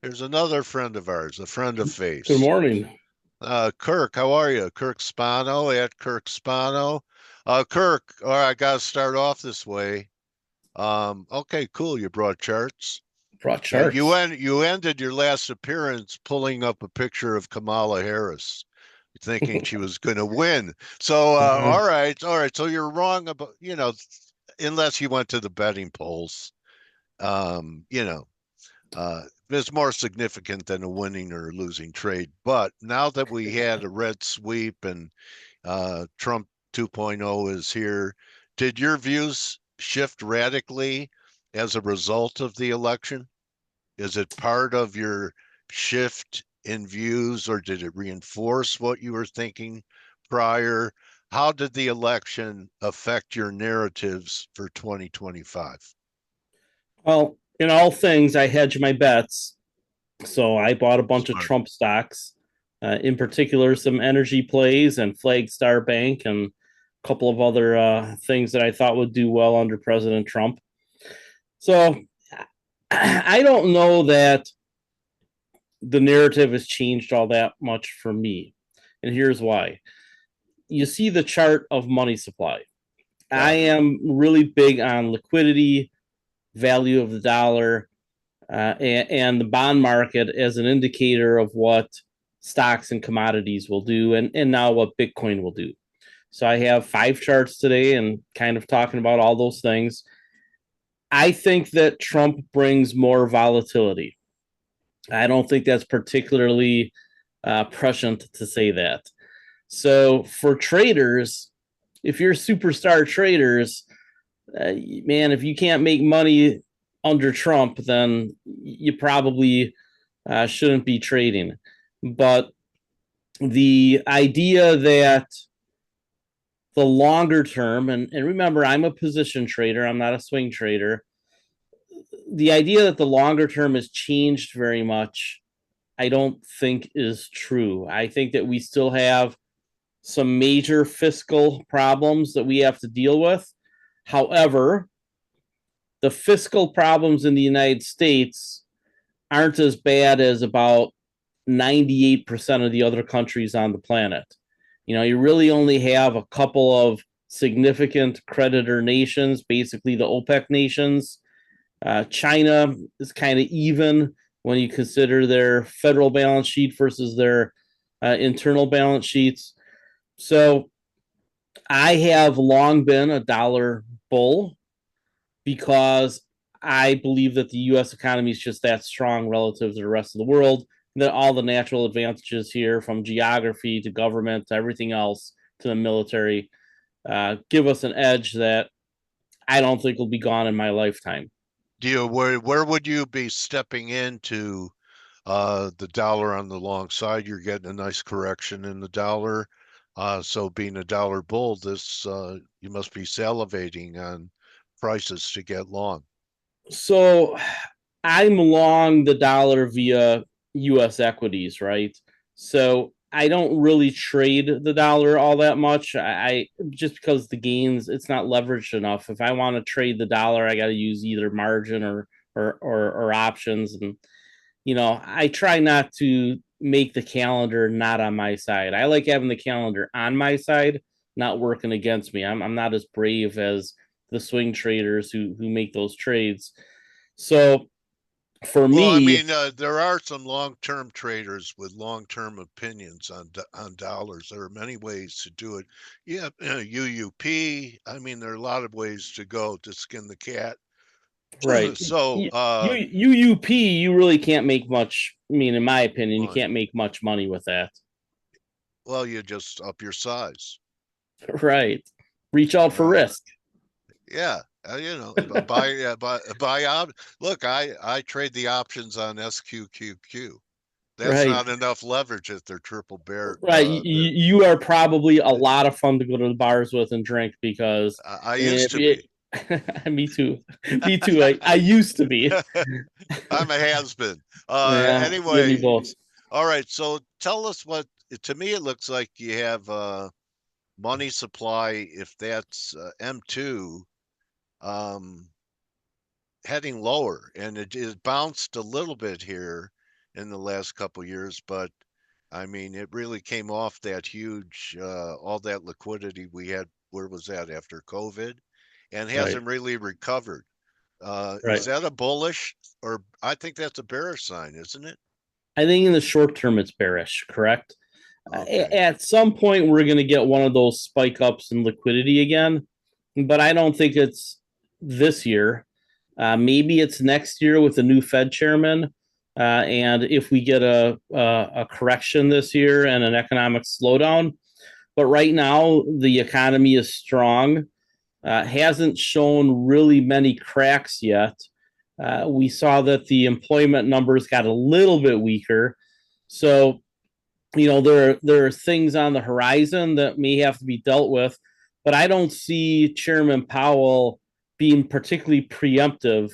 Here's another friend of ours, a friend of Good face. morning. Kirk, how are you? Kirk Spano at Kirk Spano. Kirk, all right, I gotta start off this way. Okay, cool. You brought charts. Brought You charts. you ended your last appearance pulling up a picture of Kamala Harris, thinking she was going to win. So, Mhm. all right. So you're wrong about, unless you went to the betting polls. Um, you know, it's more significant than a winning or losing trade. But now that we had a red sweep and Trump 2.0 is here, did your views shift radically as a result of the election? Is it part of your shift in views, or did it reinforce what you were thinking prior? How did the election affect your narratives for 2025? Well, in all things, I hedge my bets. So I bought a bunch of Smart. Trump stocks, in particular, some energy plays and Flagstar Bank and a couple of other things that I thought would do well under President Trump. So I don't know that the narrative has changed all that much for me. And here's why. You see the chart of money supply. I Yeah. am really big on liquidity, value of the dollar, and the bond market as an indicator of what stocks and commodities will do, and now what Bitcoin will do. So I have 5 charts today and kind of talking about all those things. I think that Trump brings more volatility. I don't think that's particularly prescient to say that. So for traders, if you're superstar traders, man, if you can't make money under Trump, then you probably shouldn't be trading. But the idea that the longer term, and remember, I'm a position trader, I'm not a swing trader. The idea that the longer term has changed very much, I don't think is true. I think that we still have some major fiscal problems that we have to deal with. However, the fiscal problems in the United States aren't as bad as about 98% of the other countries on the planet. You really only have a couple of significant creditor nations, basically the OPEC nations. China is kind of even when you consider their federal balance sheet versus their internal balance sheets. So I have long been a dollar bull because I believe that the US economy is just that strong relative to the rest of the world, that all the natural advantages here, from geography to government to everything else to the military, give us an edge that I don't think will be gone in my lifetime. Do you where would you be stepping into the dollar on the long side? You're getting a nice correction in the dollar. So being a dollar bull, this you must be salivating on prices to get long. So I'm long the dollar via US equities, right? So I don't really trade the dollar all that much. I just because the gains, it's not leveraged enough. If I want to trade the dollar, I got to use either margin or options, and I try not to make the calendar not on my side. I like having the calendar on my side, not working against me. I'm not as brave as the swing traders who make those trades. So for Well, I me, mean, there are some long-term traders with long-term opinions on dollars. There are many ways to do it. Yeah, UUP. I mean, there are a lot of ways to go to skin the cat. right, So, UUP, you really can't make much. I mean, in my opinion, you well, can't make much money with that. you just up your size. Right. Reach out for risk. Yeah, buy out. Look, I trade the options on SQQQ. That's Right. not enough leverage if they're triple bear. Right. You are probably a lot of fun to go to the bars with and drink because I used if to be. me too. Me too. I used to be. I'm a has-been. Yeah, you and me Anyway, both. all right. So tell us what. To me, it looks like you have money supply. If that's M2 um, heading lower, and it bounced a little bit here. in the last couple of years, but I mean, it really came off that huge, all that liquidity we had. Where was that after COVID? And Right. hasn't really recovered. Is Right. that a bullish, or I think that's a bearish sign, isn't it? I think in the short term it's bearish, correct? Okay. At some point we're going to get one of those spike ups in liquidity again, but I don't think it's this year. Maybe it's next year with the new Fed chairman. And if we get a correction this year and an economic slowdown, but right now the economy is strong, hasn't shown really many cracks yet. We saw that the employment numbers got a little bit weaker. So, there are things on the horizon that may have to be dealt with, but I don't see Chairman Powell being particularly preemptive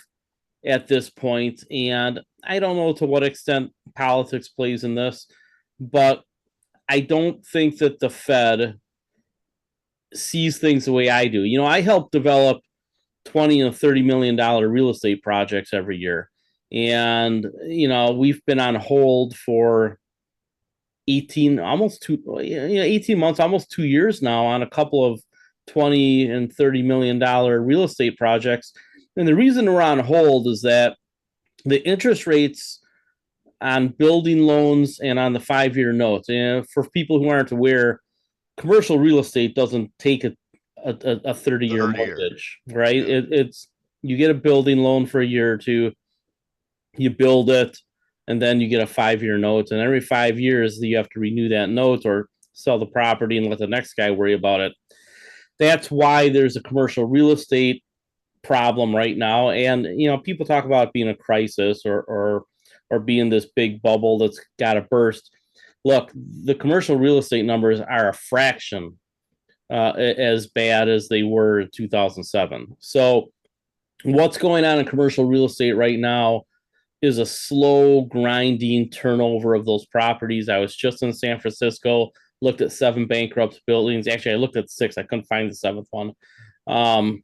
at this point. And I don't know to what extent politics plays in this, but I don't think that the Fed sees things the way I do. I help develop 20 and $30 million real estate projects every year. And, we've been on hold for 18 months, almost 2 years now on a couple of 20 and $30 million real estate projects. And the reason we're on hold is that the interest rates on building loans and on the 5-year notes, and for people who aren't aware, commercial real estate doesn't take a 30-year 30-year. mortgage, right? Yeah. It's you get a building loan for a year or two, you build it, and then you get a 5-year note. And every 5 years, you have to renew that note or sell the property and let the next guy worry about it. That's why there's a commercial real estate problem right now. And people talk about it being a crisis or being this big bubble that's got to burst. Look, the commercial real estate numbers are a fraction as bad as they were in 2007. So what's going on in commercial real estate right now is a slow grinding turnover of those properties. I was just in San Francisco, looked at 7 bankrupt buildings. Actually, I looked at 6. I couldn't find the 7th one. And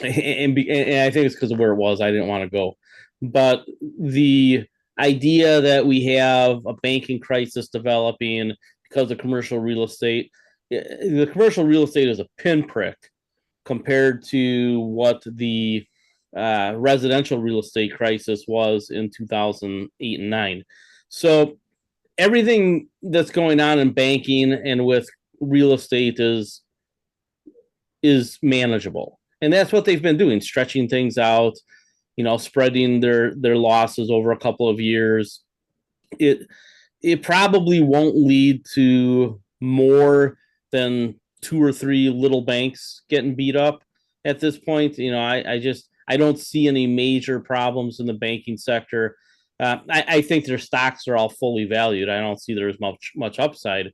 I think it's because of where it was. I didn't want to go. But the idea that we have a banking crisis developing because of commercial real estate, the commercial real estate is a pinprick compared to what the residential real estate crisis was in 2008 and 9. So everything that's going on in banking and with real estate is manageable. And that's what they've been doing, stretching things out, spreading their losses over a couple of years. It probably won't lead to more than 2 or 3 little banks getting beat up at this point. I don't see any major problems in the banking sector. I think their stocks are all fully valued. I don't see there's much upside.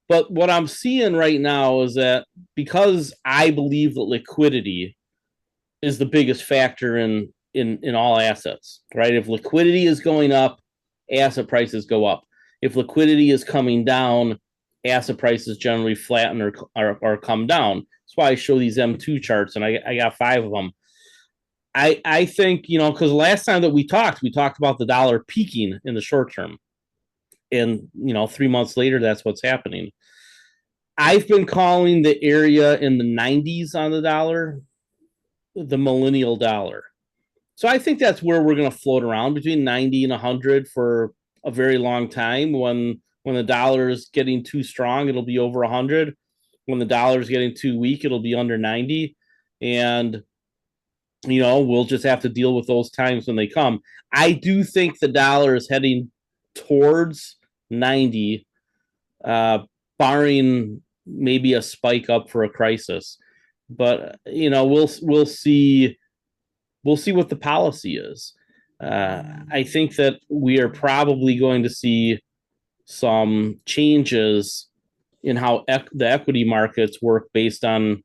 But what I'm seeing right now is that because I believe that liquidity is the biggest factor in all assets, right? If liquidity is going up, asset prices go up. If liquidity is coming down, asset prices generally flatten or come down. That's why I show these M2 charts, and I got 5 of them. I think, because last time that we talked about the dollar peaking in the short term. And, 3 months later, that's what's happening. I've been calling the area in the 90s on the dollar the millennial dollar. So I think that's where we're going to float around between 90 and 100 for a very long time. When the dollar is getting too strong, it'll be over 100. When the dollar is getting too weak, it'll be under 90. And we'll just have to deal with those times when they come. I do think the dollar is heading towards 90, barring maybe a spike up for a crisis. But we'll see what the policy is. I think that we are probably going to see some changes in how the equity markets work based on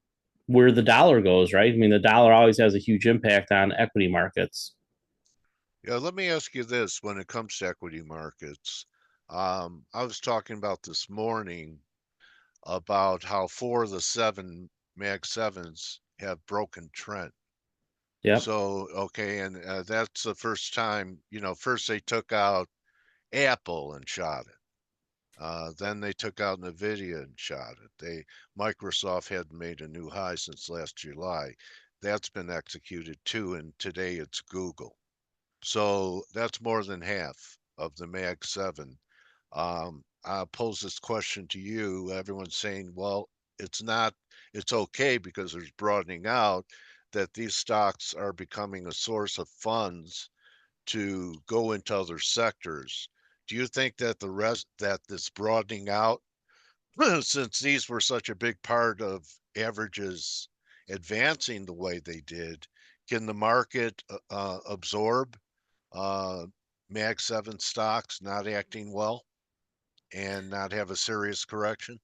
where the dollar goes, right? I mean, the dollar always has a huge impact on equity markets. Yeah, let me ask you this when it comes to equity markets. I was talking about this morning about how 4 of the 7 Mag 7s have broken trend. Yep. So, okay, and that's the first time, first they took out Apple and shot it. Then they took out Nvidia and shot it. Microsoft hadn't made a new high since last July. That's been executed too, and today it's Google. So that's more than half of the Mag 7. I'll pose this question to you. Everyone's saying, well, it's not, it's okay because there's broadening out, that these stocks are becoming a source of funds to go into other sectors. Do you think that this broadening out, since these were such a big part of averages advancing the way they did, can the market absorb Mag 7 stocks not acting well and not have a serious correction?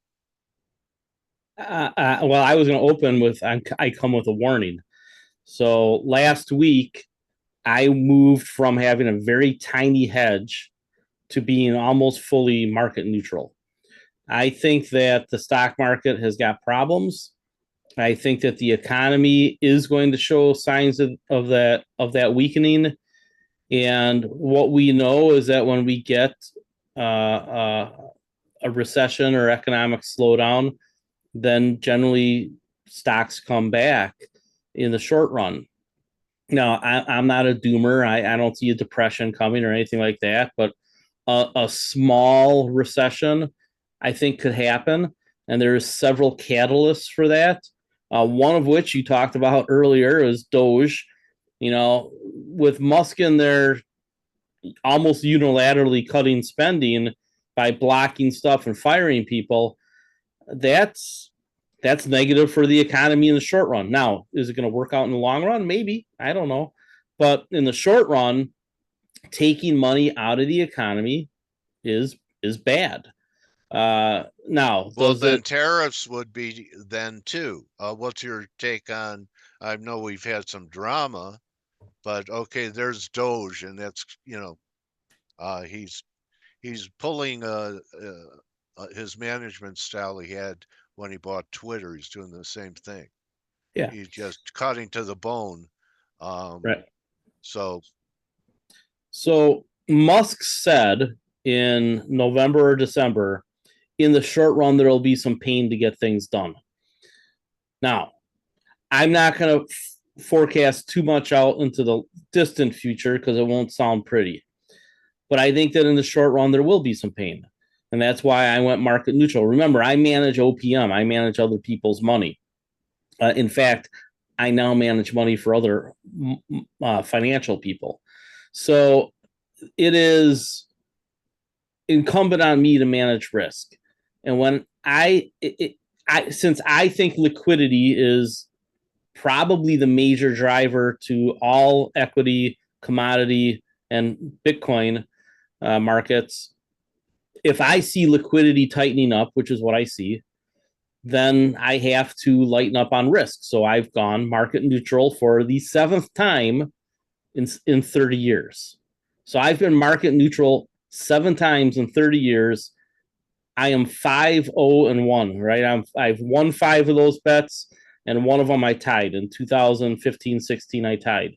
Well, I was going to open with I come with a warning. So last week, I moved from having a very tiny hedge to being almost fully market neutral. I think that the stock market has got problems. I think that the economy is going to show signs of that weakening. And what we know is that when we get a recession or economic slowdown, then generally stocks come back in the short run. Now, I'm not a doomer. I don't see a depression coming or anything like that, but a small recession, I think, could happen. And there's several catalysts for that. One of which you talked about earlier is Doge. You know, with Musk in there almost unilaterally cutting spending by blocking stuff and firing people, that's negative for the economy in the short run. Now, is it going to work out in the long run? Maybe. I don't know. But in the short run, taking money out of the economy is bad. Now, well, then tariffs would be then too. What's your take on? I know we've had some drama, but okay, there's Doge, and that's he's pulling his management style he had when he bought Twitter. He's doing the same thing. Yeah, He's just cutting to the bone. Right. So Musk said in November or December, in the short run, there will be some pain to get things done. Now, I'm not going to forecast too much out into the distant future because it won't sound pretty. But I think that in the short run, there will be some pain. And that's why I went market neutral. Remember, I manage OPM. I manage other people's money. In fact, I now manage money for other financial people. So it is incumbent on me to manage risk. And when since I think liquidity is probably the major driver to all equity, commodity, and Bitcoin markets, if I see liquidity tightening up, which is what I see, then I have to lighten up on risk. So I've gone market neutral for the 7th time in 30 years. So I've been market neutral 7 times in 30 years. I am 5-0-1, right? I've won 5 of those bets, and one of them I tied in 2015-16. I tied.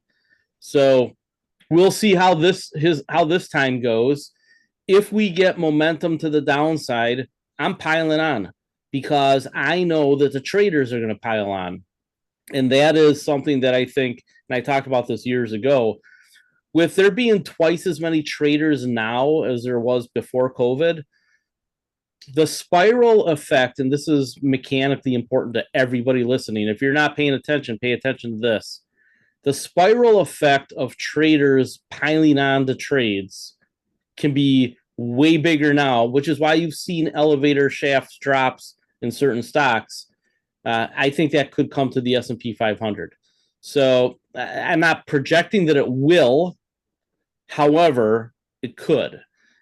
So we'll see how this time goes. If we get momentum to the downside, I'm piling on because I know that the traders are going to pile on. And that is something that I think, and I talked about this years ago, with there being twice as many traders now as there was before COVID, the spiral effect, and this is mechanically important to everybody listening. If you're not paying attention, pay attention to this. The spiral effect of traders piling on to trades can be way bigger now, which is why you've seen elevator shaft drops in certain stocks. I think that could come to the S&P 500. So I'm not projecting that it will. However, it could.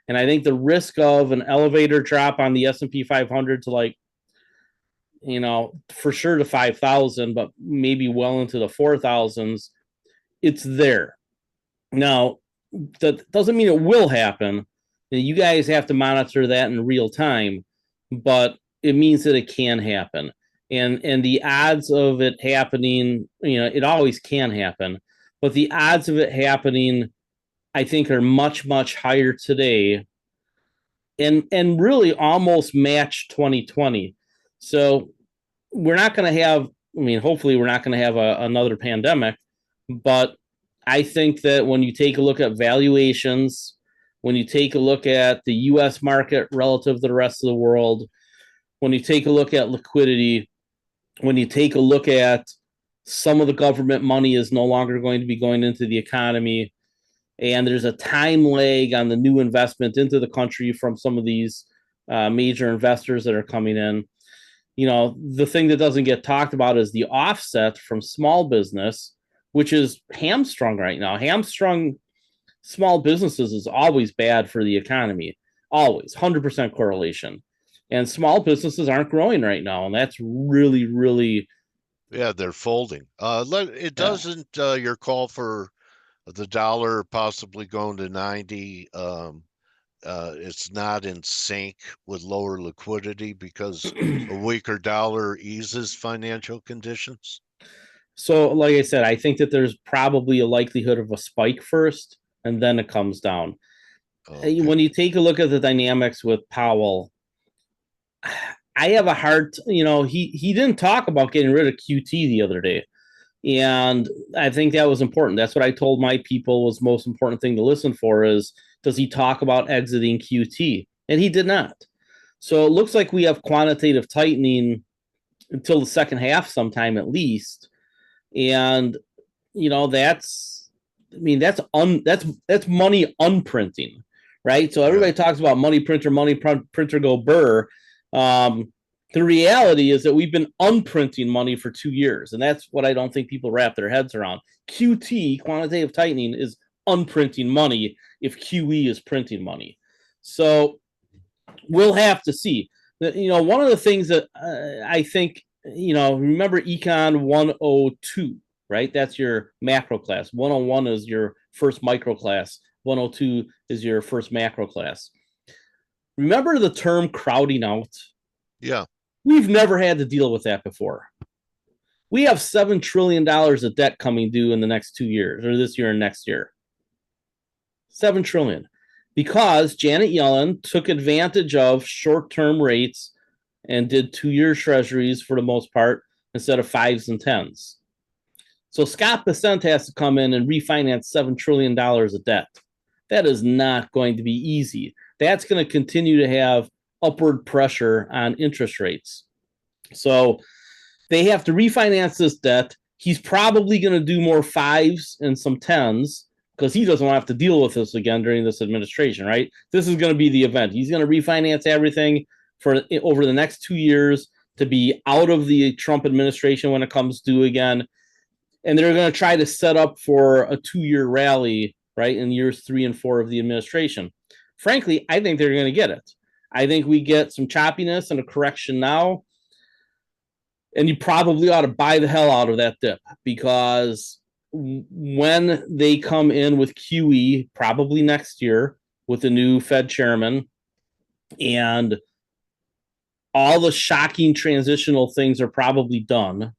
And I think the risk of an elevator drop on the S&P 500 to for sure to 5,000, but maybe well into the 4,000s, it's there. Now, that doesn't mean it will happen. You guys have to monitor that in real time, but it means that it can happen. And the odds of it happening, it always can happen, but the odds of it happening, I think, are much, much higher today and really almost match 2020. So we're not going to have, I mean, hopefully we're not going to have another pandemic, but I think that when you take a look at valuations, when you take a look at the US market relative to the rest of the world, when you take a look at liquidity, when you take a look at some of the government money is no longer going to be going into the economy, and there's a time lag on the new investment into the country from some of these major investors that are coming in. You know, the thing that doesn't get talked about is the offset from small business, which is hamstrung right now. Hamstrung small businesses is always bad for the economy, always 100% correlation. And small businesses aren't growing right now, and that's really, really. Yeah, they're folding. It doesn't your call for the dollar possibly going to 90. It's not in sync with lower liquidity because a weaker dollar eases financial conditions. So, like I said, I think that there's probably a likelihood of a spike first, and then it comes down. Okay. When you take a look at the dynamics with Powell, I have a hard, he didn't talk about getting rid of QT the other day. And I think that was important. That's what I told my people was the most important thing to listen for is, does he talk about exiting QT? And he did not. So it looks like we have quantitative tightening until the second half sometime at least. And, that's money unprinting, right? So everybody talks about money printer go burr. The reality is that we've been unprinting money for 2 years, and that's what I don't think people wrap their heads around. QT, quantitative tightening, is unprinting money if QE is printing money. So we'll have to see. One of the things that I think, remember Econ 102, right? That's your macro class. 101 is your first micro class. 102 is your first macro class. Remember the term crowding out? Yeah. We've never had to deal with that before. We have $7 trillion of debt coming due in the next 2 years, or this year and next year. $7 trillion. Because Janet Yellen took advantage of short-term rates and did 2-year treasuries for the most part instead of 5s and 10s. So Scott Bessent has to come in and refinance $7 trillion of debt. That is not going to be easy. That's going to continue to have upward pressure on interest rates. So they have to refinance this debt. He's probably going to do more 5s and some 10s because he doesn't want to have to deal with this again during this administration, right? This is going to be the event. He's going to refinance everything for over the next 2 years to be out of the Trump administration when it comes due again. And they're going to try to set up for a 2-year rally, right, in years 3 and 4 of the administration. Frankly, I think they're going to get it. I think we get some choppiness and a correction now. And you probably ought to buy the hell out of that dip because when they come in with QE, probably next year with the new Fed chairman, and all the shocking transitional things are probably done,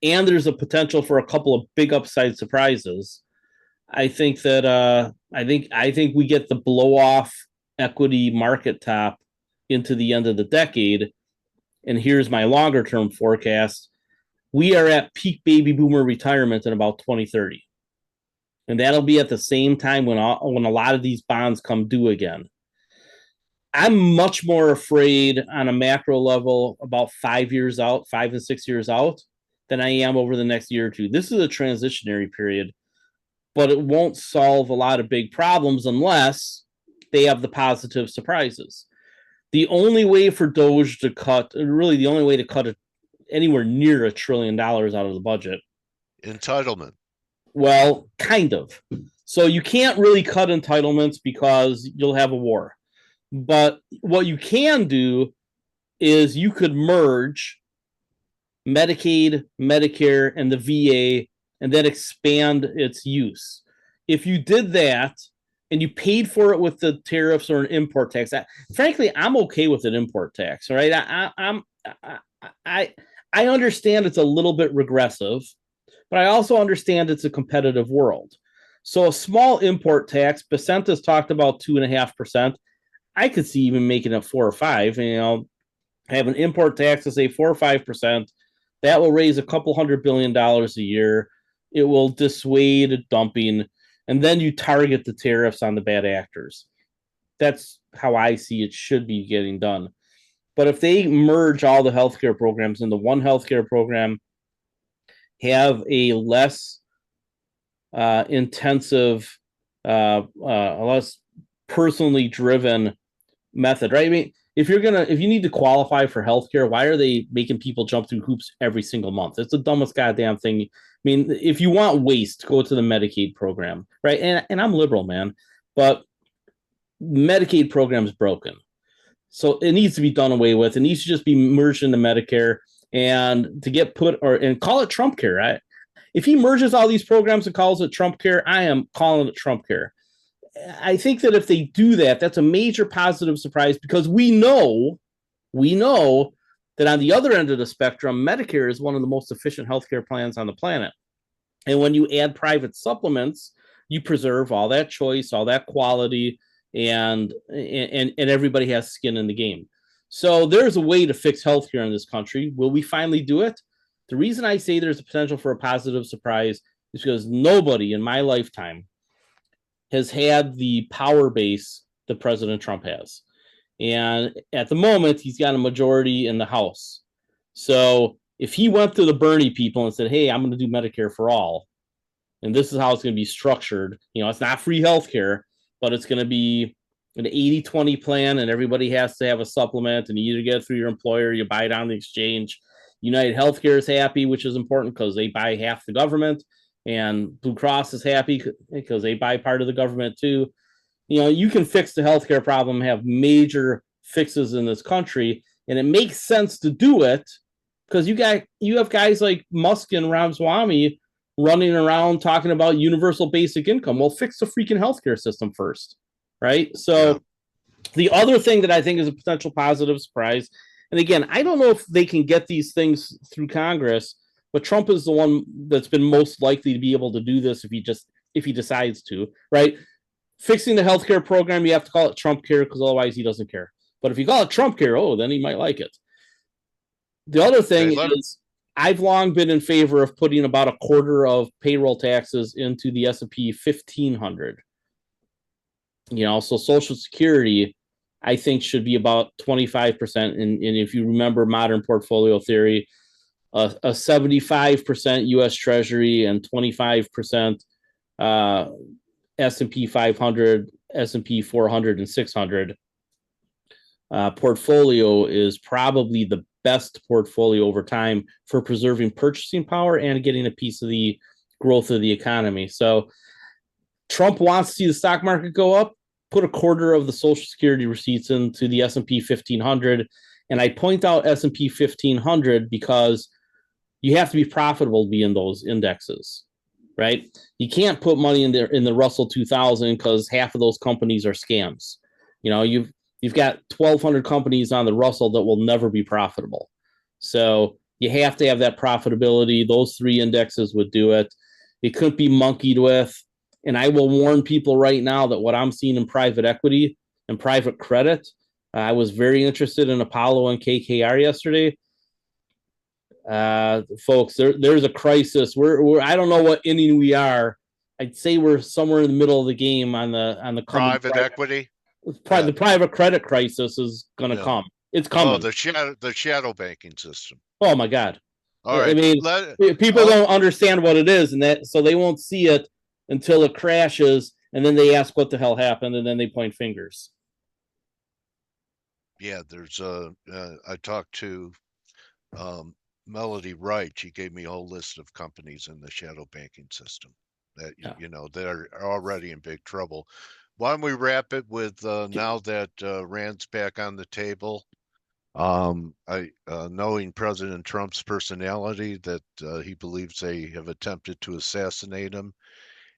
and there's a potential for a couple of big upside surprises. I think that I think we get the blow off equity market top into the end of the decade. And here's my longer term forecast. We are at peak baby boomer retirement in about 2030. And that'll be at the same time when a lot of these bonds come due again. I'm much more afraid on a macro level about 5 years out, 5 and 6 years out, than I am over the next year or two. This is a transitionary period, but it won't solve a lot of big problems unless they have the positive surprises. The only way for Doge to cut, really the only way to cut it anywhere near $1 trillion out of the budget. Entitlement. Well, kind of. So you can't really cut entitlements because you'll have a war. But what you can do is you could merge Medicaid, Medicare, and the VA and then expand its use. If you did that, and you paid for it with the tariffs or an import tax. Frankly, I'm okay with an import tax. Right? I understand it's a little bit regressive, but I also understand it's a competitive world. So a small import tax, Bessent has talked about 2.5%. I could see even making it 4 or 5. Have an import tax of say 4 or 5%. That will raise a couple $100 billion a year. It will dissuade dumping, and then you target the tariffs on the bad actors. That's how I see it should be getting done. But if they merge all the healthcare programs into one healthcare program, have a less intensive, less personally driven method, right? I mean, if you need to qualify for healthcare, why are they making people jump through hoops every single month? It's the dumbest goddamn thing. I mean, if you want waste, go to the Medicaid program, right? And I'm liberal, man, but Medicaid program is broken. So it needs to be done away with. It needs to just be merged into Medicare and to get put and call it Trump Care. If he merges all these programs and calls it Trump Care, I am calling it Trump Care. I think that if they do that, that's a major positive surprise because we know that on the other end of the spectrum, Medicare is one of the most efficient healthcare plans on the planet. And when you add private supplements, you preserve all that choice, all that quality, and everybody has skin in the game. So there's a way to fix healthcare in this country. Will we finally do it? The reason I say there's a potential for a positive surprise is because nobody in my lifetime has had the power base that President Trump has. And at the moment, he's got a majority in the House. So if he went to the Bernie people and said, hey, I'm going to do Medicare for all, and this is how it's going to be structured, it's not free healthcare, but it's going to be an 80-20 plan, and everybody has to have a supplement, and you either get it through your employer, you buy it on the exchange. United Healthcare is happy, which is important because they buy half the government, and Blue Cross is happy because they buy part of the government too. You can fix the healthcare problem, have major fixes in this country, and it makes sense to do it because you have guys like Musk and Ramaswamy running around talking about universal basic income. Well, fix the freaking healthcare system first, right? So the other thing that I think is a potential positive surprise, and again, I don't know if they can get these things through Congress, but Trump is the one that's been most likely to be able to do this if he decides to, right? Fixing the healthcare program, you have to call it Trump Care because otherwise he doesn't care. But if you call it Trump Care, then he might like it. The other thing is, I've long been in favor of putting about a quarter of payroll taxes into the S&P 1500. So Social Security, I think, should be about 25%. And if you remember modern portfolio theory, a 75% U.S. Treasury and 25% S&P 500, S&P 400, and 600 portfolio is probably the best portfolio over time for preserving purchasing power and getting a piece of the growth of the economy. So Trump wants to see the stock market go up, put a quarter of the Social Security receipts into the S&P 1500. And I point out S&P 1500 because you have to be profitable to be in those indexes, right? You can't put money in the Russell 2000 because half of those companies are scams. You've got 1,200 companies on the Russell that will never be profitable. So you have to have that profitability. Those three indexes would do it. It couldn't be monkeyed with. And I will warn people right now that what I'm seeing in private equity and private credit, I was very interested in Apollo and KKR yesterday. Folks, there's a crisis. We're I don't know what inning we are. I'd say we're somewhere in the middle of the game on the private equity. The private credit crisis is going to come. It's coming. Oh, the shadow banking system. Oh my God! All right. I mean, people don't understand what it is, and so they won't see it until it crashes, and then they ask what the hell happened, and then they point fingers. Yeah, there's I talked to Melody Wright. She gave me a whole list of companies in the shadow banking system that they're already in big trouble. Why don't we wrap it with now that Rand's back on the table? Knowing President Trump's personality, that he believes they have attempted to assassinate him,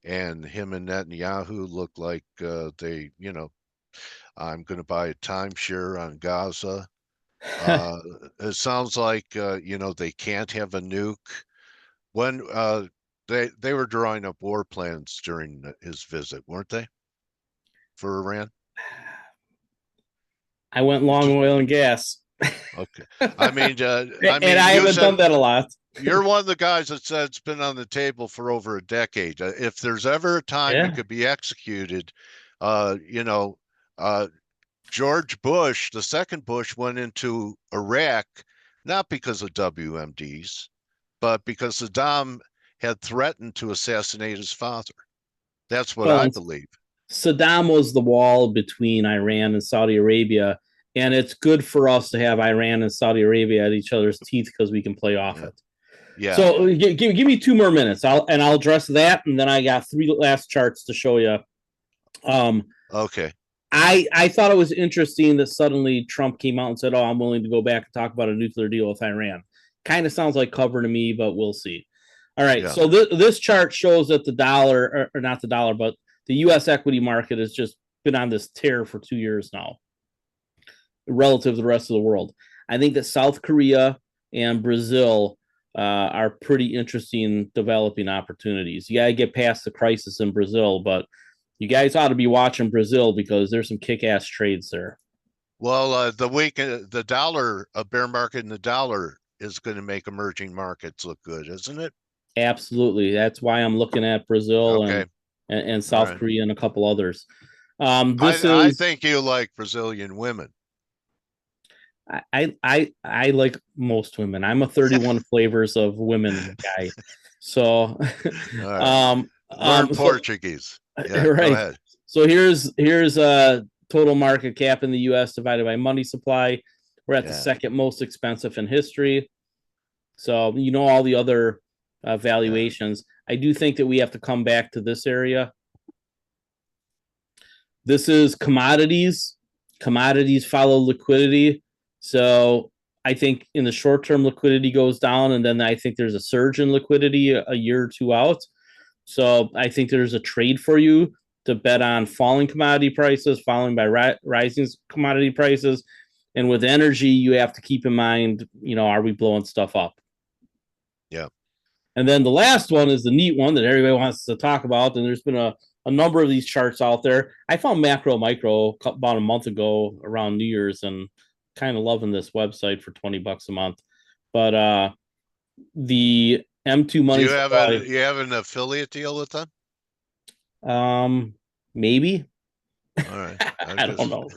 and him and Netanyahu look like I'm going to buy a timeshare on Gaza. It sounds like they can't have a nuke. When they were drawing up war plans during his visit, weren't they, for Iran? I went long oil and gas. Okay. I mean, and I haven't done that a lot. You're one of the guys that said it's been on the table for over a decade. If there's ever a time it could be executed, you know, George Bush, the second Bush, went into Iraq not because of WMDs, but because Saddam had threatened to assassinate his father. That's what I believe. Saddam was the wall between Iran and Saudi Arabia, and it's good for us to have Iran and Saudi Arabia at each other's teeth because we can play off it. Yeah. So give me 2 more minutes. I'll address that, and then I got 3 last charts to show you. Okay. I thought it was interesting that suddenly Trump came out and said, "Oh, I'm willing to go back and talk about a nuclear deal with Iran." Kind of sounds like cover to me, but we'll see. All right. Yeah. So this chart shows that the dollar, or not the dollar, but the U.S. equity market has just been on this tear for 2 years now, relative to the rest of the world. I think that South Korea and Brazil are pretty interesting developing opportunities. You got to get past the crisis in Brazil, but you guys ought to be watching Brazil because there's some kick-ass trades there. Well, the dollar, a bear market in the dollar is going to make emerging markets look good, isn't it? Absolutely. That's why I'm looking at Brazil and South Korea and a couple others. I think you like Brazilian women. I like most women. I'm a 31 flavors of women guy. So learn Portuguese. Yeah, right. Go ahead. So here's total market cap in the US divided by money supply. We're at the second most expensive in history. So all the other valuations. I do think that we have to come back to this area. This is commodities. Commodities follow liquidity. So I think in the short term, liquidity goes down, and then I think there's a surge in liquidity a year or two out. So I think there's a trade for you to bet on falling commodity prices, following by rising commodity prices. And with energy, you have to keep in mind, are we blowing stuff up? Yeah. And then the last one is the neat one that everybody wants to talk about. And there's been a number of these charts out there. I found Macro Micro about a month ago around New Year's and kind of loving this website for $20 a month. But the M2 money. Do you have an affiliate deal with them? Maybe. All right. I don't know.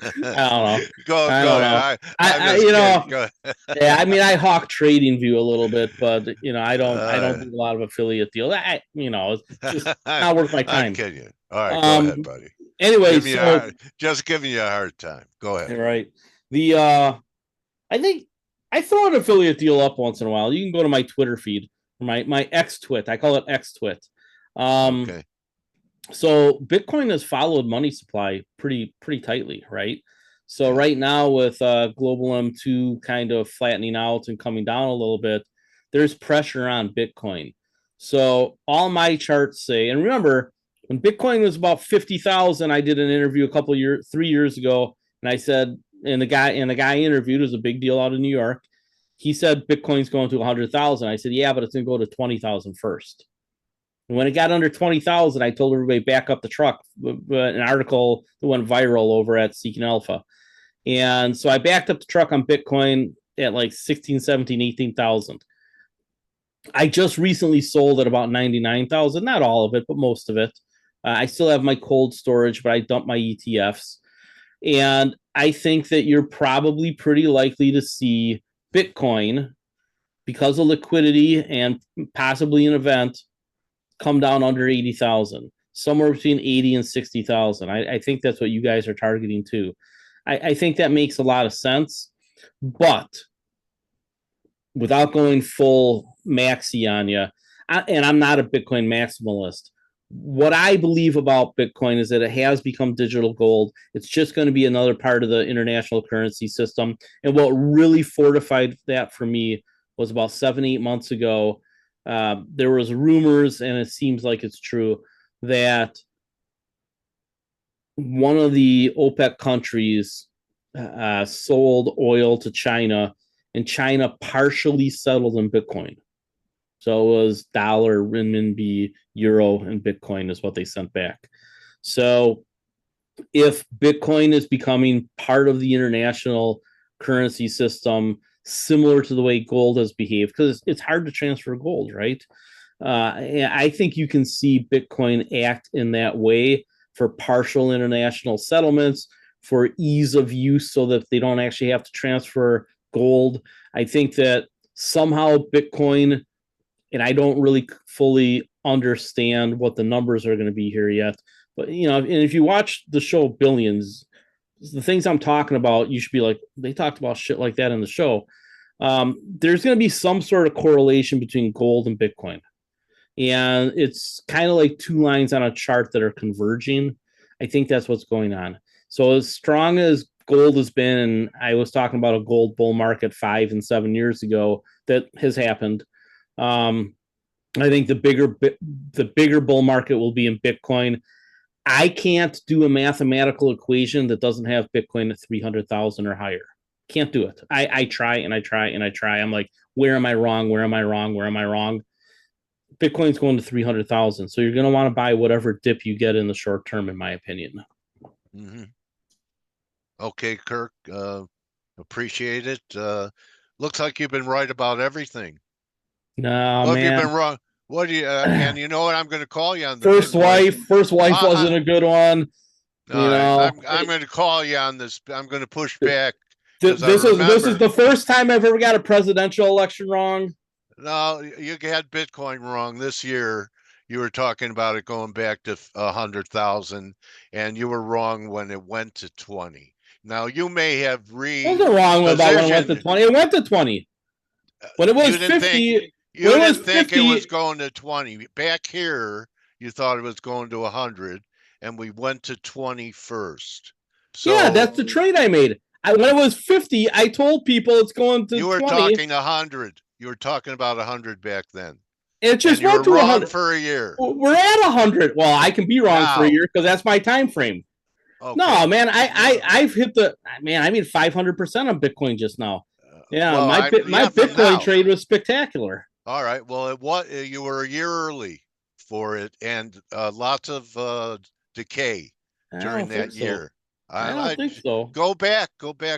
Go ahead. Yeah, I mean, I hawk trading view a little bit, but I don't do a lot of affiliate deals. It's just not worth my time. I'm kidding you. All right, go ahead, buddy. Anyway, just giving you a hard time. Go ahead. Right. I think I throw an affiliate deal up once in a while. You can go to my Twitter feed, my X Twit. I call it X Twit. Okay. So Bitcoin has followed money supply pretty tightly, right? So right now with global M2 kind of flattening out and coming down a little bit, there's pressure on Bitcoin. So all my charts say, and remember, when Bitcoin was about 50,000, I did an interview 3 years ago, and I said, and the guy interviewed was a big deal out of New York. He said Bitcoin's going to 100,000. I said, yeah, but it's going to go to 20,000 first. And when it got under 20,000, I told everybody back up the truck. An article that went viral over at Seeking Alpha. And so I backed up the truck on Bitcoin at like 16, 17, 18,000. I just recently sold at about 99,000. Not all of it, but most of it. I still have my cold storage, but I dumped my ETFs. And I think that you're probably pretty likely to see Bitcoin, because of liquidity and possibly an event, come down under 80,000, somewhere between 80 and 60,000. I think that's what you guys are targeting too. I think that makes a lot of sense, but without going full maxi on you, and I'm not a Bitcoin maximalist, what I believe about Bitcoin is that it has become digital gold. It's just going to be another part of the international currency system. And what really fortified that for me was about 7-8 months ago. There was rumors, and it seems like it's true, that one of the OPEC countries sold oil to China, and China partially settled in Bitcoin. So it was dollar, renminbi, euro, and Bitcoin is what they sent back. So if Bitcoin is becoming part of the international currency system, similar to the way gold has behaved, because it's hard to transfer gold, right? I think you can see Bitcoin act in that way for partial international settlements, for ease of use, so that they don't actually have to transfer gold. I think that somehow Bitcoin, and I don't really fully understand what the numbers are going to be here yet, but and if you watch the show Billions, the things I'm talking about, you should be like, they talked about shit like that in the show. There's going to be some sort of correlation between gold and Bitcoin. And it's kind of like two lines on a chart that are converging. I think that's what's going on. So as strong as gold has been, and I was talking about a gold bull market 5 and 7 years ago that has happened. I think the bigger bull market will be in Bitcoin. I can't do a mathematical equation that doesn't have Bitcoin at 300,000 or higher. Can't do it. I try and I try and I try. I'm like, where am I wrong? Where am I wrong? Where am I wrong? Bitcoin's going to 300,000. So you're going to want to buy whatever dip you get in the short term, in my opinion. Mm-hmm. Okay, Kirk, appreciate it. Looks like you've been right about everything. No, What have you man. been wrong? What do you, and you know what? I'm going to call you on the First Bitcoin. wife wasn't a good one. All right, I'm going to call you on this. I'm going to push back because I this is remember. the first time I've ever got a presidential election wrong. No, you had Bitcoin wrong this year. You were talking about it going back to 100,000, and you were wrong when it went to 20. Now you may have I wasn't wrong about when it went to repositioned. 20. It went to 20. When it was You didn't 50, think when you it was didn't think it 50, was going to 20. Back here, you thought it was going to 100, and we went to 20 first. yeah, So that's the trade I made. When it was 50, I told people it's going to you were 20. talking 100. You were talking about 100 back then. It just And you went were to wrong 100. for a year. We're at 100. Well, I can be wrong for a Now, year because that's my time frame. okay. No, man, I've hit the man. I made 500% on Bitcoin just now. Yeah, Well, my but Bitcoin now, trade was spectacular. all right. Well, you were a year early for it, and lots of decay I during don't think that so. year. I don't think so. Go back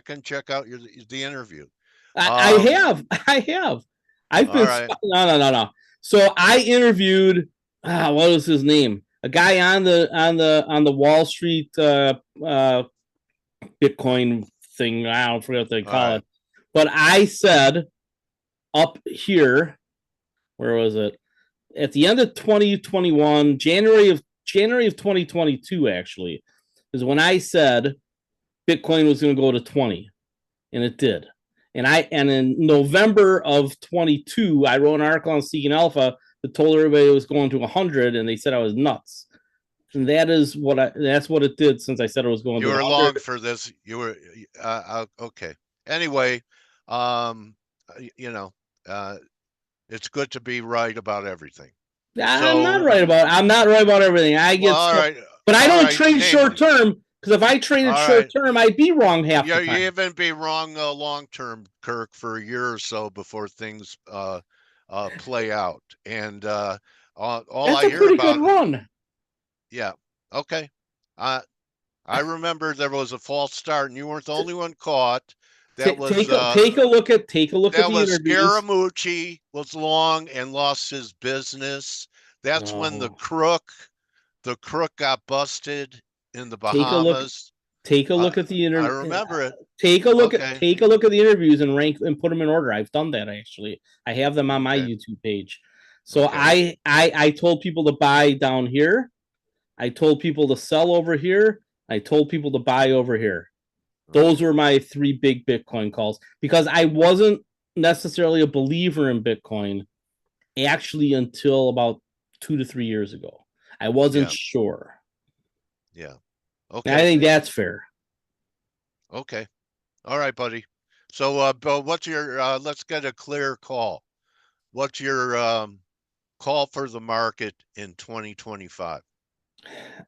and check out the interview. I have. I have. I've All been right. no. So I interviewed what was his name? A guy on the Wall Street Bitcoin thing. I don't forget what they All call right. it. But I said up here, where was it? At the end of 2021, January of 2022, actually, is when I said Bitcoin was going to go to 20, and it did. And in November of 22, I wrote an article on Seeking Alpha that told everybody it was going to 100, and they said I was nuts. And that's what it did since I said it was going You to were 100. long for this. You were okay. Anyway, um, you know, uh, it's good to be right about everything. So, I'm not right about everything. I well, get all stuff, right, but I all don't right. trade Name short them. term, because if I traded All short right. term, I'd be wrong half You the you time. even be wrong long term, Kirk, for a year or so before things play out. And all That's I a hear pretty good about, run. yeah, okay. I I remember there was a false start, and you weren't the only one caught. That was Take a look at that the was interviews. Scaramucci was long and lost his business. That's when Oh, the crook got busted in the take a look Bahamas. take a look at the I inter remember it. Okay. take a look at the interviews and rank and put them in order. I've done that actually. I have them on my Okay. YouTube page. So Okay. I told people to buy down here. I told people to sell over here. I told people to buy over here. Those Okay. were my three big Bitcoin calls, because I wasn't necessarily a believer in Bitcoin actually until about 2 to 3 years ago. I wasn't Yeah. sure. Yeah. And I Okay. think that's fair. Okay. All right, buddy. So, Bill, what's your? Let's get a clear call. What's your call for the market in 2025?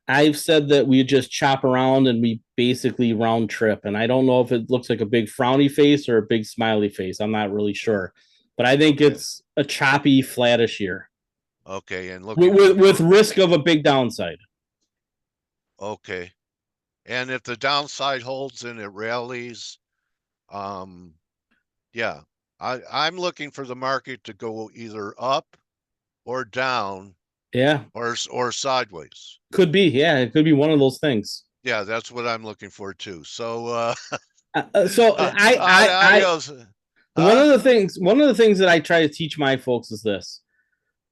I've said that we just chop around and we basically round trip. And I don't know if it looks like a big frowny face or a big smiley face. I'm not really sure. But I think Okay. it's a choppy, flattish year Okay. And with, looking for with risk of a big downside. okay. And if the downside holds and it rallies, yeah, I'm looking for the market to go either up or down Yeah, or sideways. could be. Yeah, it could be one of those things. Yeah, that's what I'm looking for too. So So adios. Huh? one of the things that I try to teach my folks is this: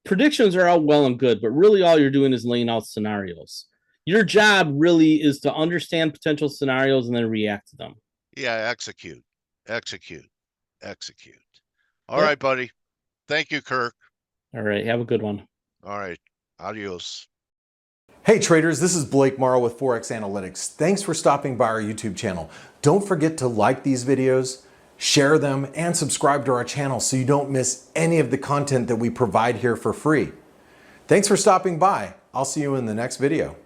predictions are all well and good, but really all you're doing is laying out scenarios. Your job really is to understand potential scenarios and then react to them. Yeah, execute, execute, execute. All Yep. right, buddy. Thank you, Kirk. All right. Have a good one. All right. Adios. Hey traders, this is Blake Morrow with ForexAnalytix. Thanks for stopping by our YouTube channel. Don't forget to like these videos, share them, and subscribe to our channel so you don't miss any of the content that we provide here for free. Thanks for stopping by. I'll see you in the next video.